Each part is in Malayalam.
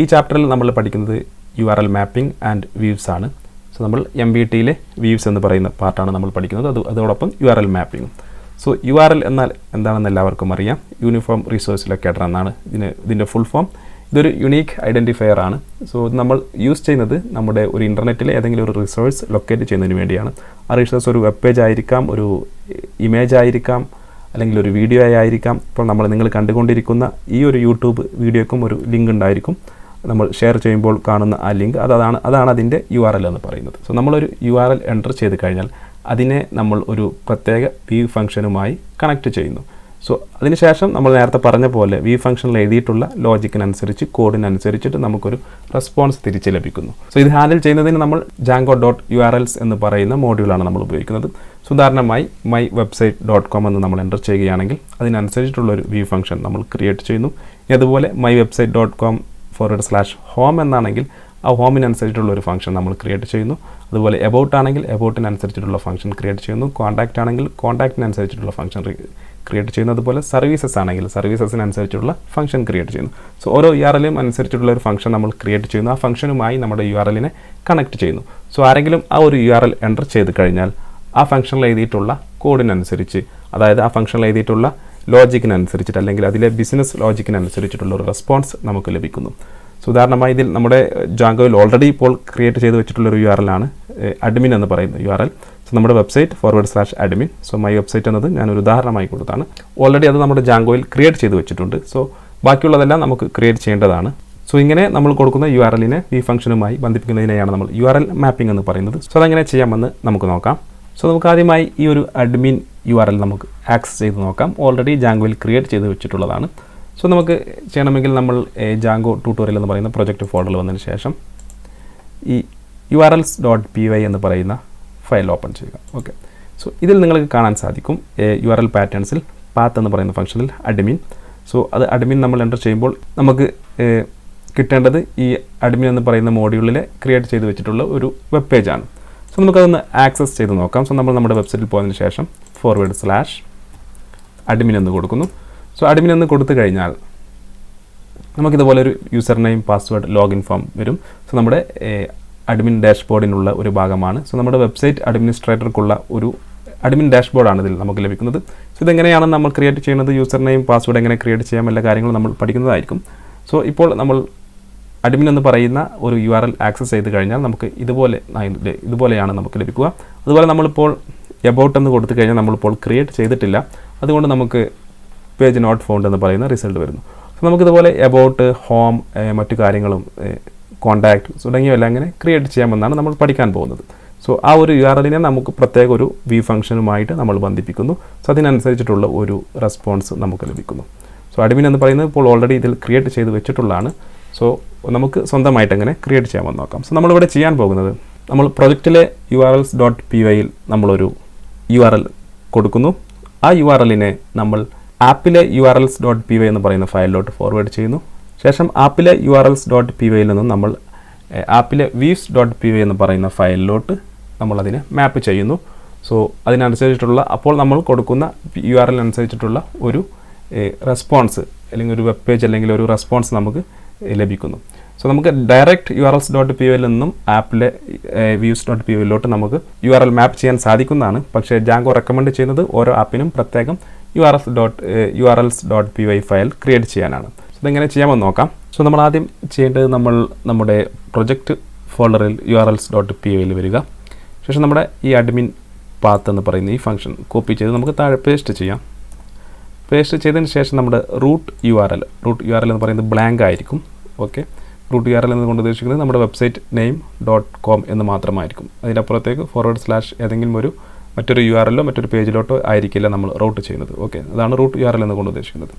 ഈ ചാപ്റ്ററിൽ നമ്മൾ പഠിക്കുന്നത് URL മാപ്പിംഗ് ആൻഡ് വ്യൂസ് ആണ്. സോ നമ്മൾ MVTയിലെ വ്യൂസ് എന്ന് പറയുന്ന പാർട്ടാണ് നമ്മൾ പഠിക്കുന്നത്. അതോടൊപ്പം URL മാപ്പിംഗും. സോ URL എന്നാൽ എന്താണെന്ന് എല്ലാവർക്കും അറിയാം. യൂണിഫോം റിസോഴ്സ് ലൊക്കേറ്റർ എന്നാണ് ഇതിൻ്റെ ഫുൾ ഫോം. ഇതൊരു യുണീക്ക് ഐഡൻറ്റിഫയർ ആണ്. സോ നമ്മൾ യൂസ് ചെയ്യുന്നത് നമ്മുടെ ഒരു ഇൻ്റർനെറ്റിലെ ഏതെങ്കിലും ഒരു റിസോഴ്സ് ലൊക്കേറ്റ് ചെയ്യുന്നതിന് വേണ്ടിയാണ്. ആ റിസോഴ്സ് ഒരു വെബ് പേജ് ആയിരിക്കാം, ഒരു ഇമേജ് ആയിരിക്കാം, അല്ലെങ്കിൽ ഒരു വീഡിയോ ആയിരിക്കാം. ഇപ്പോൾ നിങ്ങൾ കണ്ടുകൊണ്ടിരിക്കുന്ന ഈ ഒരു യൂട്യൂബ് വീഡിയോക്കും ഒരു ലിങ്ക് ഉണ്ടായിരിക്കും. നമ്മൾ ഷെയർ ചെയ്യുമ്പോൾ കാണുന്ന ആ ലിങ്ക് അതാണ് അതിൻ്റെ URL എന്ന് പറയുന്നത്. സോ നമ്മളൊരു URL എൻ്റർ ചെയ്ത് കഴിഞ്ഞാൽ അതിനെ നമ്മൾ ഒരു പ്രത്യേക വ്യൂ ഫംഗ്ഷനുമായി കണക്ട് ചെയ്യുന്നു. സോ അതിനുശേഷം നമ്മൾ നേരത്തെ പറഞ്ഞ പോലെ വ്യൂ ഫംഗ്ഷനിൽ എഴുതിയിട്ടുള്ള ലോജിക്കിനനുസരിച്ച് കോഡിനനുസരിച്ചിട്ട് നമുക്കൊരു റെസ്പോൺസ് തിരിച്ച് ലഭിക്കുന്നു. സോ ഇത് ഹാൻഡിൽ ചെയ്യുന്നതിന് നമ്മൾ Django.urls എന്ന് പറയുന്ന മോഡ്യൂളാണ് നമ്മൾ ഉപയോഗിക്കുന്നത്. സോ ഉദാഹരണമായി mywebsite.com എന്ന് നമ്മൾ എൻ്റർ ചെയ്യുകയാണെങ്കിൽ അതിനനുസരിച്ചിട്ടുള്ളൊരു വ്യൂ ഫംഗ്ഷൻ നമ്മൾ ക്രിയേറ്റ് ചെയ്യുന്നു. അതുപോലെ mywebsite.com/home എന്നാണെങ്കിൽ ആ ഹോമിനനുസരിച്ചിട്ടുള്ള ഒരു ഫംഗ്ഷൻ നമ്മൾ ക്രിയേറ്റ് ചെയ്യുന്നു. അതുപോലെ എബൌട്ട് ആണെങ്കിൽ എബൌട്ടിനനുസരിച്ചിട്ടുള്ള ഫംഗ്ഷൻ ക്രിയേറ്റ് ചെയ്യുന്നു. കോൺടാക്റ്റ് ആണെങ്കിൽ കോൺടാക്റ്റിനനുസരിച്ചിട്ടുള്ള ഫംഗ്ഷൻ ക്രിയേറ്റ് ചെയ്യുന്നു. അതുപോലെ സർവീസസ് ആണെങ്കിൽ സർവീസസിനനുസരിച്ചുള്ള ഫംഗ്ഷൻ ക്രിയേറ്റ് ചെയ്യുന്നു. സോ ഓരോ URLയും അനുസരിച്ചിട്ടുള്ള ഒരു ഫംഗ്ഷൻ നമ്മൾ ക്രിയേറ്റ് ചെയ്യുന്നു. ആ ഫംഗ്ഷനുമായി നമ്മുടെ URLനെ കണക്ട് ചെയ്യുന്നു. സോ ആരെങ്കിലും ആ ഒരു URL എൻ്റർ ചെയ്ത് കഴിഞ്ഞാൽ ആ ഫംഗ്ഷനിൽ എഴുതിയിട്ടുള്ള കോഡിനനുസരിച്ച്, അതായത് ആ ഫംഗ്ഷനിൽ എഴുതിയിട്ടുള്ള ലോജിക്കിനനുസരിച്ചിട്ട് അല്ലെങ്കിൽ അതിലെ ബിസിനസ് ലോജിക്കിനനുസരിച്ചിട്ടുള്ള ഒരു റെസ്പോൺസ് നമുക്ക് ലഭിക്കുന്നു. സോ ഉദാഹരണമായി ഇതിൽ നമ്മുടെ ജാങ്കോയിൽ ഓൾറെഡി ഇപ്പോൾ ക്രിയേറ്റ് ചെയ്ത് വെച്ചിട്ടുള്ളൊരു URL ആണ് അഡ്മിൻ എന്ന് പറയുന്ന URL. സോ നമ്മുടെ വെബ്സൈറ്റ്/admin. സോ മൈ വെബ്സൈറ്റ് എന്നത് ഞാനൊരു ഉദാഹരണമായി കൊടുത്താണ്. ഓൾറെഡി അത് നമ്മുടെ ജാങ്കോയിൽ ക്രിയേറ്റ് ചെയ്ത് വെച്ചിട്ടുണ്ട്. സോ ബാക്കിയുള്ളതെല്ലാം നമുക്ക് ക്രിയേറ്റ് ചെയ്യേണ്ടതാണ്. സോ ഇങ്ങനെ നമ്മൾ കൊടുക്കുന്ന URLനെ ഈ ഫംഗ്ഷനുമായി ബന്ധിപ്പിക്കുന്നതിനെയാണ് നമ്മൾ URL മാപ്പിംഗ് എന്ന് പറയുന്നത്. സോ അതെങ്ങനെ ചെയ്യാമെന്ന് നമുക്ക് നോക്കാം. സോ നമുക്ക് ആദ്യമായി ഈ ഒരു അഡ്മിൻ URL നമുക്ക് ആക്സസ് ചെയ്ത് നോക്കാം. ഓൾറെഡി ജാങ്കോയിൽ ക്രിയേറ്റ് ചെയ്ത് വെച്ചിട്ടുള്ളതാണ്. സോ നമുക്ക് ചെയ്യണമെങ്കിൽ നമ്മൾ ജാങ്കോ ട്യൂട്ടോറിയൽ എന്ന് പറയുന്ന പ്രൊജക്റ്റ് ഫോൾഡറിൽ വന്നതിന് ശേഷം ഈ urls.py എന്ന് പറയുന്ന ഫയൽ ഓപ്പൺ ചെയ്യുക. ഓക്കെ. സോ ഇതിൽ നിങ്ങൾക്ക് കാണാൻ സാധിക്കും URL പാറ്റേൺസിൽ പാത്ത് എന്ന് പറയുന്ന ഫംഗ്ഷനിൽ അഡ്മിൻ. സോ അത് അഡ്മിൻ നമ്മൾ എൻ്റർ ചെയ്യുമ്പോൾ നമുക്ക് കിട്ടേണ്ടത് ഈ അഡ്മിൻ എന്ന് പറയുന്ന മോഡ്യൂളിൽ ക്രിയേറ്റ് ചെയ്ത് വെച്ചിട്ടുള്ള ഒരു വെബ് പേജാണ്. സോ നമുക്കതൊന്ന് ആക്സസ് ചെയ്ത് നോക്കാം. സോ നമ്മൾ നമ്മുടെ വെബ്സൈറ്റിൽ പോയതിന് ശേഷം /admin എന്ന് കൊടുക്കുന്നു. സോ അഡ്മിൻ എന്ന് കൊടുത്തു കഴിഞ്ഞാൽ നമുക്കിതുപോലെ ഒരു user name, password, login form വരും. സോ നമ്മുടെ അഡ്മിൻ ഡാഷ്ബോർഡിനുള്ള ഒരു ഭാഗമാണ്. സോ നമ്മുടെ വെബ്സൈറ്റ് അഡ്മിനിസ്ട്രേറ്റർക്കുള്ള ഒരു അഡ്മിൻ ഡാഷ്ബോർഡാണ് ഇതിൽ നമുക്ക് ലഭിക്കുന്നത്. സോ ഇതെങ്ങനെയാണ് നമ്മൾ ക്രിയേറ്റ് ചെയ്യുന്നത്, യൂസർ നെയിം, പാസ്വേഡ് എങ്ങനെ ക്രിയേറ്റ് ചെയ്യാം, എല്ലാ കാര്യങ്ങളും നമ്മൾ പഠിക്കുന്നതായിരിക്കും. സോ ഇപ്പോൾ നമ്മൾ അഡ്മിൻ എന്ന് പറയുന്ന ഒരു URL ആക്സസ് ചെയ്ത് കഴിഞ്ഞാൽ നമുക്ക് ഇതുപോലെയാണ് നമുക്ക് ലഭിക്കുക. അതുപോലെ നമ്മളിപ്പോൾ എബൌട്ട് എന്ന് കൊടുത്തു കഴിഞ്ഞാൽ നമ്മളിപ്പോൾ ക്രിയേറ്റ് ചെയ്തിട്ടില്ല. അതുകൊണ്ട് നമുക്ക് പേജ് നോട്ട് ഫൗണ്ട് എന്ന് പറയുന്ന റിസൾട്ട് വരുന്നു. സോ നമുക്കിതുപോലെ എബൌട്ട്, ഹോം, മറ്റു കാര്യങ്ങളും കോൺടാക്റ്റ് തുടങ്ങിയവയെല്ലാം അങ്ങനെ ക്രിയേറ്റ് ചെയ്യാമെന്നാണ് നമ്മൾ പഠിക്കാൻ പോകുന്നത്. സോ ആ ഒരു URLനെ നമുക്ക് പ്രത്യേക ഒരു വ്യൂ ഫംഗ്ഷനുമായിട്ട് നമ്മൾ ബന്ധിപ്പിക്കുന്നു. സോ അതിനനുസരിച്ചിട്ടുള്ള ഒരു റെസ്പോൺസ് നമുക്ക് ലഭിക്കുന്നു. സോ അഡ്മിൻ എന്ന് പറയുന്നത് ഇപ്പോൾ ഓൾറെഡി ഇതിൽ ക്രിയേറ്റ് ചെയ്ത് വെച്ചിട്ടുള്ളതാണ്. സോ നമുക്ക് സ്വന്തമായിട്ട് എങ്ങനെ ക്രിയേറ്റ് ചെയ്യാമെന്ന് നോക്കാം. സോ നമ്മളിവിടെ ചെയ്യാൻ പോകുന്നത്, നമ്മൾ പ്രൊജക്റ്റിലെ urls.pyയിൽ നമ്മളൊരു URL കൊടുക്കുന്നു. ആ URLനെ നമ്മൾ ആപ്പിലെ urls.py എന്ന് പറയുന്ന ഫയലിലോട്ട് ഫോർവേഡ് ചെയ്യുന്നു. ശേഷം ആപ്പിലെ urls.pyയിൽ നിന്നും നമ്മൾ ആപ്പിലെ views.py എന്ന് പറയുന്ന ഫയലിലോട്ട് നമ്മളതിനെ മാപ്പ് ചെയ്യുന്നു. സോ അതിനനുസരിച്ചിട്ടുള്ള, അപ്പോൾ നമ്മൾ കൊടുക്കുന്ന URL അനുസരിച്ചിട്ടുള്ള ഒരു റെസ്പോൺസ് അല്ലെങ്കിൽ ഒരു വെബ് പേജ് അല്ലെങ്കിൽ ഒരു റെസ്പോൺസ് നമുക്ക് ലഭിക്കുന്നു. സോ നമുക്ക് ഡയറക്റ്റ് urls.pyയിൽ നിന്നും ആപ്പിലെ views.pyയിലോട്ട് നമുക്ക് URL മാപ്പ് ചെയ്യാൻ സാധിക്കുന്നതാണ്. പക്ഷേ ജാങ്കോ റെക്കമെൻഡ് ചെയ്യുന്നത് ഓരോ ആപ്പിനും പ്രത്യേകം urls.py ഫയൽ ക്രിയേറ്റ് ചെയ്യാനാണ്. സോ ഇതെങ്ങനെ ചെയ്യാമെന്ന് നോക്കാം. സോ നമ്മൾ ആദ്യം ചെയ്യേണ്ടത്, നമ്മൾ നമ്മുടെ പ്രൊജക്റ്റ് ഫോൾഡറിൽ urls.pyയിൽ വരിക. ശേഷം നമ്മുടെ ഈ അഡ്മിൻ പാത്ത് എന്ന് പറയുന്ന ഈ ഫംഗ്ഷൻ കോപ്പി ചെയ്ത് നമുക്ക് താഴെ പേസ്റ്റ് ചെയ്യാം. പേസ്റ്റ് ചെയ്തതിന് ശേഷം നമ്മുടെ റൂട്ട് URL എന്ന് പറയുന്നത് ബ്ലാങ്ക് ആയിരിക്കും. ഓക്കെ. റൂട്ട് URL എന്നുകൊണ്ട് ഉദ്ദേശിക്കുന്നത് നമ്മുടെ വെബ്സൈറ്റ് നെയിം.com എന്ന് മാത്രമായിരിക്കും. അതിനപ്പുറത്തേക്ക് / ഏതെങ്കിലും മറ്റൊരു URLോ മറ്റൊരു പേജിലോട്ടോ ആയിരിക്കില്ല നമ്മൾ റൂട്ട് ചെയ്യുന്നത്. ഓക്കെ. അതാണ് റൂട്ട് URL എന്നുകൊണ്ട് ഉദ്ദേശിക്കുന്നത്.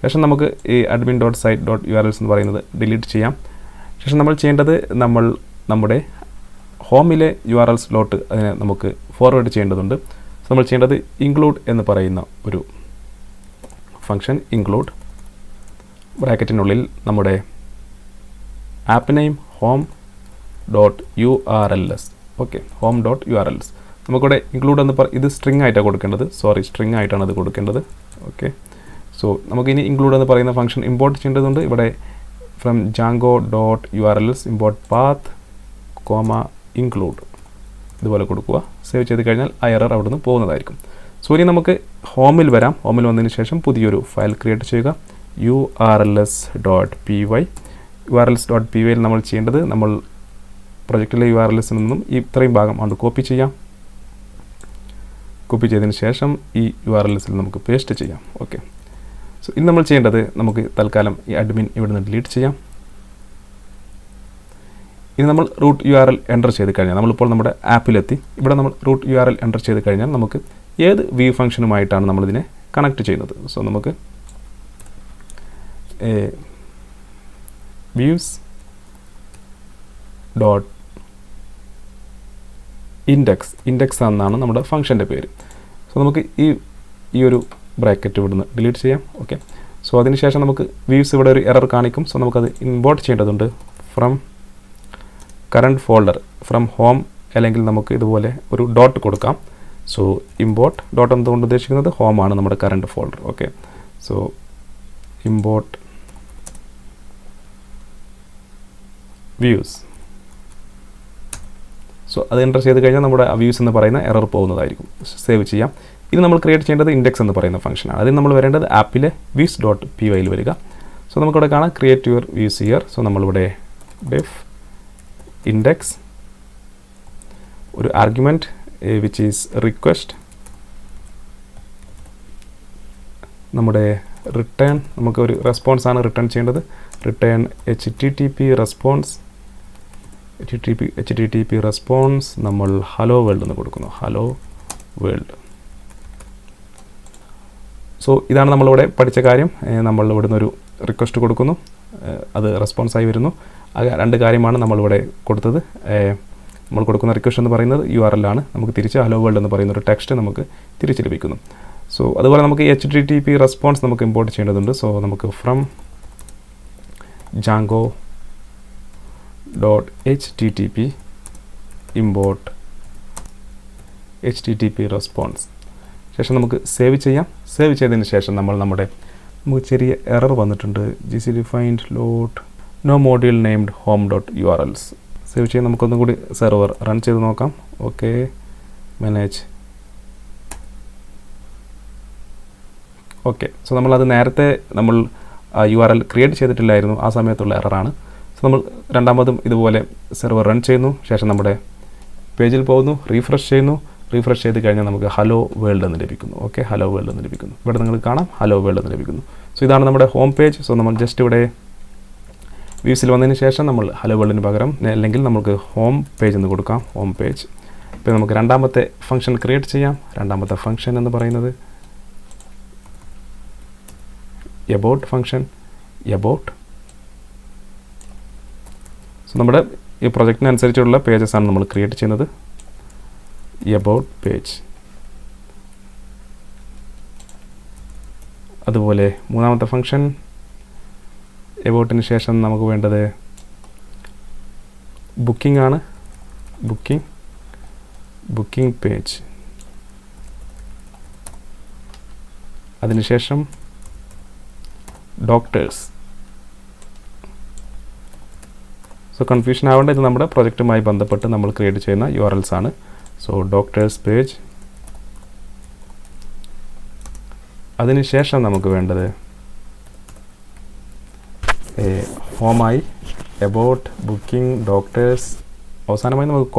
ശേഷം നമുക്ക് ഈ admin.site.urls എന്ന് പറയുന്നത് ഡിലീറ്റ് ചെയ്യാം. ശേഷം നമ്മൾ ചെയ്യേണ്ടത്, നമ്മൾ നമ്മുടെ ഹോമിലെ URLസിലോട്ട് അതിനെ നമുക്ക് ഫോർവേഡ് ചെയ്യേണ്ടതുണ്ട്. സോ നമ്മൾ ചെയ്യേണ്ടത് ഇൻക്ലൂഡ് എന്ന് പറയുന്ന ഒരു ഫംഗ്ഷൻ, ഇൻക്ലൂഡ് ബ്രാക്കറ്റിനുള്ളിൽ നമ്മുടെ app name home.urls. Okay, home.urls. നമുക്കിവിടെ ഇൻക്ലൂഡ് എന്ന് ഇത് സ്ട്രിങ് ആയിട്ടാണ് കൊടുക്കേണ്ടത്. സ്ട്രിങ് ആയിട്ടാണ് അത് കൊടുക്കേണ്ടത്. ഓക്കെ. സോ നമുക്കിനി ഇൻക്ലൂഡ് എന്ന് പറയുന്ന ഫംഗ്ഷൻ ഇമ്പോർട്ട് ചെയ്യേണ്ടതുണ്ട്. ഇവിടെ from Django dot URLs import path include ഇതുപോലെ കൊടുക്കുക. സേവ് ചെയ്ത് കഴിഞ്ഞാൽ ആ എറർ അവിടെ നിന്ന് പോകുന്നതായിരിക്കും. സോ ഇനി നമുക്ക് ഹോമിൽ വരാം. ഹോമിൽ വന്നതിന് ശേഷം പുതിയൊരു ഫയൽ ക്രിയേറ്റ് ചെയ്യുക. urls.py urls.py നമ്മൾ ചെയ്യേണ്ടത് നമ്മൾ പ്രൊജക്റ്റിലെ URLs നിന്നും ഇത്രയും ഭാഗം അത് കോപ്പി ചെയ്യാം. കോപ്പി ചെയ്തതിന് ശേഷം ഈ URLs നമുക്ക് പേസ്റ്റ് ചെയ്യാം. ഓക്കെ, സോ ഇനി നമ്മൾ ചെയ്യേണ്ടത് നമുക്ക് തൽക്കാലം ഈ അഡ്മിൻ ഇവിടെ നിന്ന് ഡിലീറ്റ് ചെയ്യാം. ഇനി നമ്മൾ റൂട്ട് URL എൻ്റർ ചെയ്ത് കഴിഞ്ഞാൽ നമ്മളിപ്പോൾ നമ്മുടെ ആപ്പിലെത്തി. ഇവിടെ നമ്മൾ റൂട്ട് URL എൻ്റർ ചെയ്ത് കഴിഞ്ഞാൽ നമുക്ക് ഏത് വ്യൂ ഫംഗ്ഷനുമായിട്ടാണ് നമ്മളിതിനെ കണക്ട് ചെയ്യുന്നത്. സോ നമുക്ക് വ്യൂസ് ഡോട്ട് ഇൻഡെക്സ് എന്നാണ് നമ്മുടെ ഫംഗ്ഷൻ്റെ പേര്. സോ നമുക്ക് ഈ ഒരു ബ്രാക്കറ്റ് ഇവിടുന്ന് ഡിലീറ്റ് ചെയ്യാം. ഓക്കെ, സോ അതിനുശേഷം നമുക്ക് വ്യൂസ് ഇവിടെ ഒരു എറർ കാണിക്കും. സോ നമുക്കത് ഇമ്പോർട്ട് ചെയ്യേണ്ടതുണ്ട് from current folder, from home, അല്ലെങ്കിൽ നമുക്ക് ഇതുപോലെ ഒരു ഡോട്ട് കൊടുക്കാം. സോ ഇമ്പോർട്ട് ഡോട്ട് എന്തുകൊണ്ട് ഉദ്ദേശിക്കുന്നത് ഹോം ആണ് നമ്മുടെ current folder. Okay, so import views. So അത് എൻ്റർ ചെയ്ത് കഴിഞ്ഞാൽ നമ്മുടെ വ്യൂസ് എന്ന് പറയുന്ന എറർ പോകുന്നതായിരിക്കും. സേവ് ചെയ്യാം. ഇത് നമ്മൾ ക്രിയേറ്റ് ചെയ്യേണ്ടത് ഇൻഡെക്സ് എന്ന് പറയുന്ന ഫംഗ്ഷനാണ്. അതിന് നമ്മൾ വരേണ്ടത് ആപ്പിലെ വ്യൂസ് ഡോട്ട് py വരിക. സോ നമുക്കിവിടെ കാണാം create your views here. So നമ്മളിവിടെ ഡെഫ് ഇൻഡെക്സ്, ഒരു ആർഗ്യുമെൻറ്റ് വിച്ച് ഈസ് റിക്വസ്റ്റ്, നമ്മുടെ റിട്ടേൺ, നമുക്കൊരു റെസ്പോൺസാണ് റിട്ടേൺ ചെയ്യേണ്ടത്. റിട്ടേൺ HTTP റെസ്പോൺസ് നമ്മൾ ഹലോ വേൾഡ് എന്ന് കൊടുക്കുന്നു. Hello world. സോ ഇതാണ് നമ്മളിവിടെ പഠിച്ച കാര്യം. നമ്മൾ ഇവിടുന്ന് ഒരു റിക്വസ്റ്റ് കൊടുക്കുന്നു, അത് റെസ്പോൺസായി വരുന്നു. ആ രണ്ട് കാര്യമാണ് നമ്മളിവിടെ കൊടുത്തത്. നമ്മൾ കൊടുക്കുന്ന റിക്വസ്റ്റ് എന്ന് പറയുന്നത് URL ആണ്. നമുക്ക് തിരിച്ച് ഹലോ വേൾഡ് എന്ന് പറയുന്ന ഒരു ടെക്സ്റ്റ് നമുക്ക് തിരിച്ച് ലഭിക്കുന്നു. സോ അതുപോലെ നമുക്ക് HTTP റെസ്പോൺസ് നമുക്ക് ഇമ്പോർട്ട് ചെയ്യേണ്ടതുണ്ട്. സോ നമുക്ക് from Django dot HTTP import HTTP response. ശേഷം നമുക്ക് സേവ് ചെയ്യാം. സേവ് ചെയ്തതിന് ശേഷം നമുക്ക് ചെറിയ എറർ വന്നിട്ടുണ്ട്. GCD find load no module named home.urls. Save ചെയ്യാൻ നമുക്കൊന്നും കൂടി സെർവർ റൺ ചെയ്ത് നോക്കാം. Okay, manage. ഓക്കെ, സോ നമ്മളത് നേരത്തെ നമ്മൾ URL ക്രിയേറ്റ് ചെയ്തിട്ടില്ലായിരുന്നു, ആ സമയത്തുള്ള എററാണ്. സോ നമ്മൾ രണ്ടാമതും ഇതുപോലെ സെർവർ റൺ ചെയ്യുന്നു. ശേഷം നമ്മുടെ പേജിൽ പോകുന്നു, റീഫ്രഷ് ചെയ്യുന്നു. റീഫ്രഷ് ചെയ്ത് കഴിഞ്ഞാൽ നമുക്ക് ഹലോ വേൾഡ് എന്ന് ലഭിക്കുന്നു. ഓക്കെ, ഹലോ വേൾഡ് എന്ന് ലഭിക്കുന്നു. ഇവിടെ നിങ്ങൾ കാണാം ഹലോ വേൾഡ് എന്ന് ലഭിക്കുന്നു. സോ ഇതാണ് നമ്മുടെ ഹോം പേജ്. സോ നമ്മൾ ജസ്റ്റ് ഇവിടെ വ്യൂസിൽ വന്നതിന് ശേഷം നമ്മൾ ഹലോ വേൾഡിന് പകരം അല്ലെങ്കിൽ നമുക്ക് ഹോം പേജ് എന്ന് കൊടുക്കാം. Home page. ഇപ്പോൾ നമുക്ക് രണ്ടാമത്തെ ഫംഗ്ഷൻ ക്രിയേറ്റ് ചെയ്യാം. രണ്ടാമത്തെ ഫംഗ്ഷൻ എന്ന് പറയുന്നത് എബൌട്ട് ഫംഗ്ഷൻ. എബൌട്ട്. സോ നമ്മുടെ ഈ പ്രൊജക്റ്റിനനുസരിച്ചുള്ള പേജസ് ആണ് നമ്മൾ ക്രിയേറ്റ് ചെയ്യുന്നത്. About page. അതുപോലെ മൂന്നാമത്തെ ഫംഗ്ഷൻ എബൌട്ടിന് ശേഷം നമുക്ക് വേണ്ടത് ബുക്കിംഗ് ആണ്. Booking page. അതിനുശേഷം ഡോക്ടേഴ്സ്. സോ കൺഫ്യൂഷൻ ആവേണ്ട, ഇത് നമ്മുടെ പ്രൊജക്റ്റുമായി ബന്ധപ്പെട്ട് നമ്മൾ ക്രിയേറ്റ് ചെയ്യുന്ന URLs ആണ്. So doctors page. അതിനുശേഷം നമുക്ക് വേണ്ടത് ഹോമായി, എബൌട്ട്, ബുക്കിംഗ്, ഡോക്ടേഴ്സ്. അവസാനമായി നമുക്ക്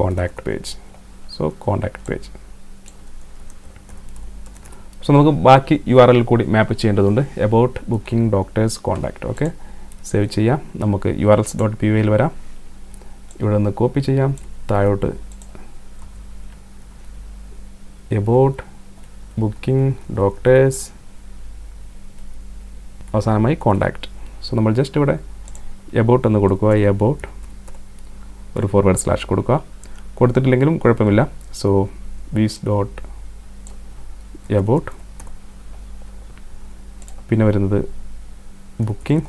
contact page. So contact page. So നമുക്ക് ബാക്കി URL കൂടി മാപ്പ് ചെയ്യേണ്ടതുണ്ട്. About, booking, doctors, contact. Okay, save ചെയ്യാം. നമുക്ക് urls.py വരാം. ഇവിടെ നിന്ന് കോപ്പി ചെയ്യാം. താഴോട്ട് എബൌട്ട്, ബുക്കിംഗ്, ഡോക്ടേഴ്സ്, അവസാനമായി കോണ്ടാക്ട്. സോ നമ്മൾ ജസ്റ്റ് ഇവിടെ എബൌട്ട് എന്ന് കൊടുക്കുക. എബൌട്ട് ഒരു // കൊടുക്കുക. കൊടുത്തിട്ടില്ലെങ്കിലും കുഴപ്പമില്ല. So views dot about. പിന്നെ വരുന്നത് ബുക്കിംഗ്,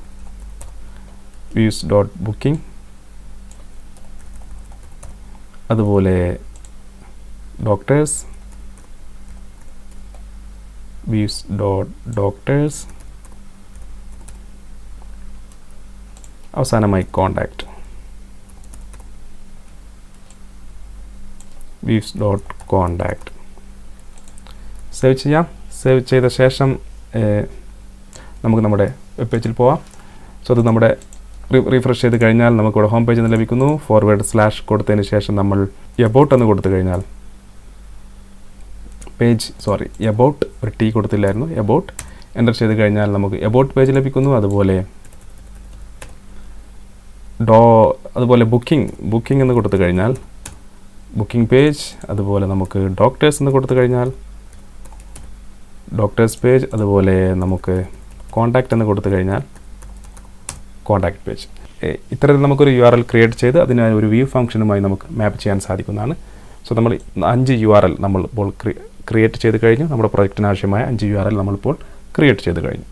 വ്യൂസ് ഡോട്ട് ബുക്കിംഗ്. അതുപോലെ ഡോക്ടേഴ്സ്, വ്യൂസ് ഡോട്ട് ഡോക്ടേഴ്സ്. അവസാനമായി കോണ്ടാക്റ്റ് views.contact സേവ് ചെയ്യാം. സേവ് ചെയ്ത ശേഷം നമുക്ക് നമ്മുടെ വെബ് പേജിൽ പോവാം. സോ അത് നമ്മുടെ റീഫ്രഷ് ചെയ്ത് കഴിഞ്ഞാൽ നമുക്കിവിടെ ഹോം പേജിൽ നിന്ന് ലഭിക്കുന്നു. / കൊടുത്തതിന് ശേഷം നമ്മൾ എബൌട്ട് എന്ന് കൊടുത്തു കഴിഞ്ഞാൽ എബൌട്ട് ഒരു ടി കൊടുത്തില്ലായിരുന്നു, എബൌട്ട് എൻ്റർ ചെയ്ത് കഴിഞ്ഞാൽ നമുക്ക് എബൌട്ട് പേജ് ലഭിക്കുന്നു. അതുപോലെ ബുക്കിംഗ് എന്ന് കൊടുത്തു കഴിഞ്ഞാൽ ബുക്കിംഗ് പേജ്, അതുപോലെ നമുക്ക് ഡോക്ടേഴ്സ് എന്ന് കൊടുത്തു കഴിഞ്ഞാൽ ഡോക്ടേഴ്സ് പേജ്, അതുപോലെ നമുക്ക് കോണ്ടാക്റ്റ് എന്ന് കൊടുത്തു കഴിഞ്ഞാൽ കോണ്ടാക്റ്റ് പേജ്. ഇത്തരത്തിൽ നമുക്കൊരു URL ക്രിയേറ്റ് ചെയ്ത് അതിനെ ഒരു വ്യൂ ഫംഗ്ഷനുമായി നമുക്ക് മാപ്പ് ചെയ്യാൻ സാധിക്കുന്നതാണ്. സോ നമ്മൾ 5 URL നമ്മളിപ്പോൾ ക്രിയേറ്റ് ചെയ്ത് കഴിഞ്ഞു. നമ്മുടെ പ്രൊജക്റ്റിന് ആവശ്യമായ 5 URL നമ്മളിപ്പോൾ ക്രിയേറ്റ് ചെയ്ത് കഴിഞ്ഞു.